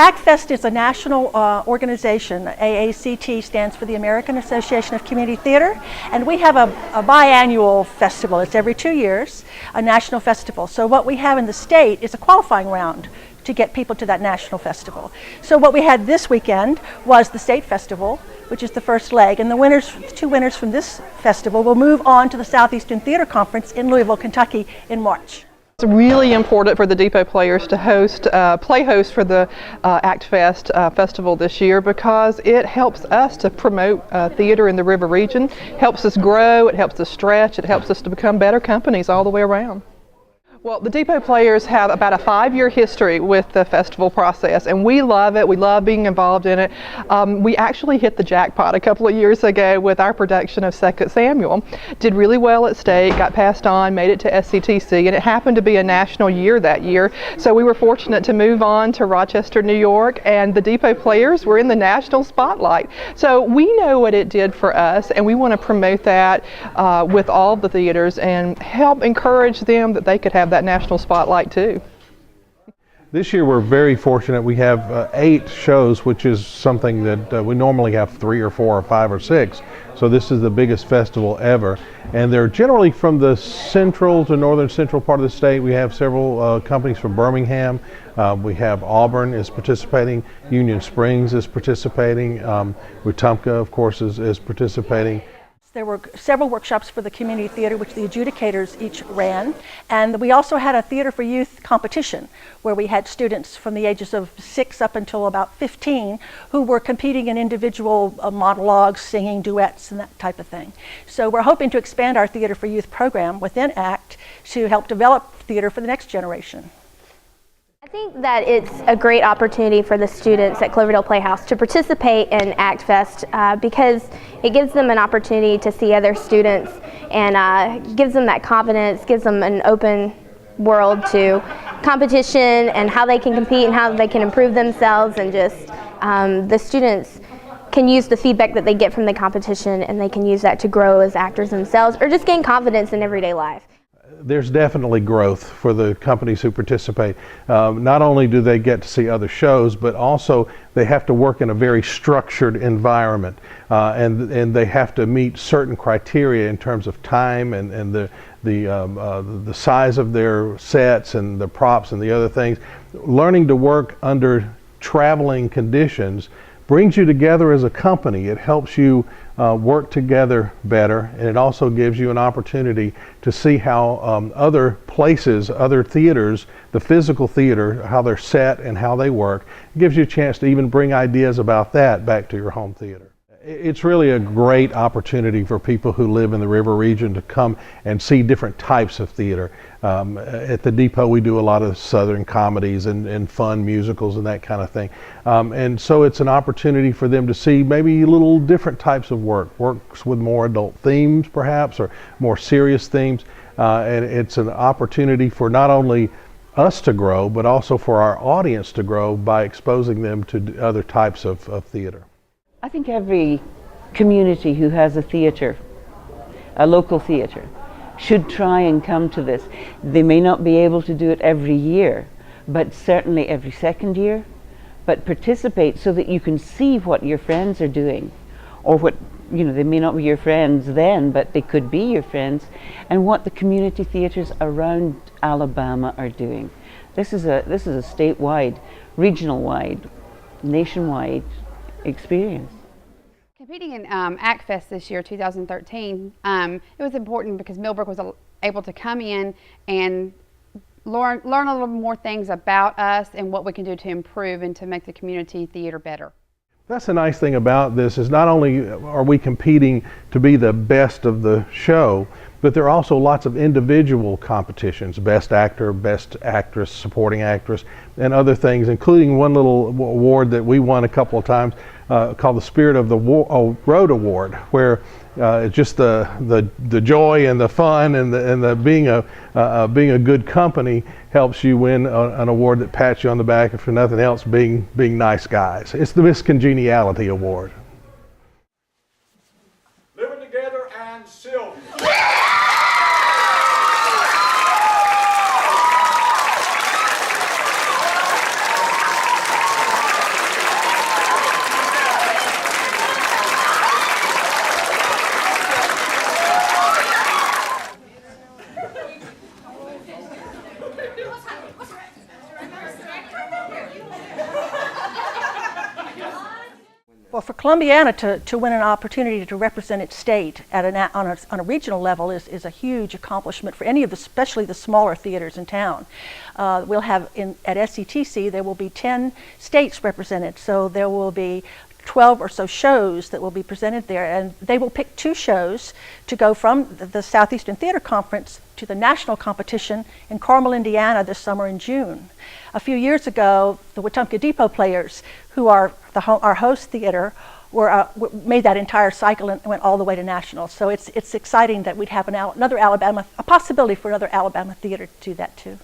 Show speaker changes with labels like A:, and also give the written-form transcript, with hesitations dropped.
A: AACT Fest is a national organization. AACT stands for the American Association of Community Theater, and we have a biannual festival. It's every 2 years, a national festival. So what we have in the state is a qualifying round to get people to that national festival. So what we had this weekend was the state festival, which is the first leg, and the winners, 2 winners from this festival will move on to the Southeastern Theater Conference in Louisville, Kentucky in March.
B: It's really important for the Depot players to play host for the AACT Fest festival this year, because it helps us to promote theater in the river region, helps us grow, it helps us stretch, it helps us to become better companies all the way around. Well, the Depot players have about a 5-year history with the festival process, and we love it. We love being involved in it. We actually hit the jackpot a couple of years ago with our production of 2nd Samuel. Did really well at state, got passed on, made it to SCTC, and it happened to be a national year that year. So we were fortunate to move on to Rochester, New York, and the Depot players were in the national spotlight. So we know what it did for us, and we want to promote that with all the theaters and help encourage them that they could have that national spotlight too.
C: This year we're very fortunate. We have 8 shows, which is something that we normally have 3 or 4 or 5 or 6. So this is the biggest festival ever, and they're generally from the central to northern central part of the state. We have several companies from Birmingham. We have Auburn is participating, Union Springs is participating, Wetumpka of course is participating.
A: There were several workshops for the community theater, which the adjudicators each ran. And we also had a Theater for Youth competition, where we had students from the ages of 6 up until about 15 who were competing in individual monologues, singing duets, and that type of thing. So we're hoping to expand our Theater for Youth program within AACT to help develop theater for the next generation.
D: I think that it's a great opportunity for the students at Cloverdale Playhouse to participate in AACT Fest because it gives them an opportunity to see other students and gives them that confidence, gives them an open world to competition and how they can compete and how they can improve themselves, and just the students can use the feedback that they get from the competition and they can use that to grow as actors themselves or just gain confidence in everyday life.
C: There's definitely growth for the companies who participate. Not only do they get to see other shows, but also they have to work in a very structured environment, and they have to meet certain criteria in terms of time and the size of their sets and the props and the other things. Learning to work under traveling conditions brings you together as a company. It helps you work together better, and it also gives you an opportunity to see how other places, other theaters, the physical theater, how they're set and how they work. It gives you a chance to even bring ideas about that back to your home theater. It's really a great opportunity for people who live in the river region to come and see different types of theater. At the Depot we do a lot of Southern comedies and fun musicals and that kind of thing. And so it's an opportunity for them to see maybe little different types of works with more adult themes perhaps, or more serious themes. And it's an opportunity for not only us to grow, but also for our audience to grow by exposing them to other types of theater.
E: I think every community who has a theatre, a local theatre, should try and come to this. They may not be able to do it every year, but certainly every second year, but participate so that you can see what your friends are doing, or what, you know, they may not be your friends then, but they could be your friends, and what the community theatres around Alabama are doing. This is a statewide, regional-wide, nationwide experience.
F: Competing in AACT Fest this year, 2013, it was important because Millbrook was able to come in and learn a little more things about us and what we can do to improve and to make the community theater better.
C: That's the nice thing about this, is not only are we competing to be the best of the show, but there are also lots of individual competitions, best actor, best actress, supporting actress, and other things, including one little award that we won a couple of times called the Spirit of the Road Award, where just the joy and the fun and the being a good company helps you win an award that pats you on the back, if for nothing else, being nice guys. It's the Miss Congeniality Award.
G: Living Together and Sylvia.
A: Well, for Columbiana to win an opportunity to represent its state at on a regional level is a huge accomplishment for any of the, especially the smaller theaters in town. We'll have at SCTC there will be 10 states represented, so there will be 12 or so shows that will be presented there, and they will pick 2 shows to go from the Southeastern Theater Conference to the national competition in Carmel, Indiana this summer in June. A few years ago, the Wetumpka Depot players, who are our host theater, made that entire cycle and went all the way to national. So it's exciting that we'd have a possibility for another Alabama theater to do that too.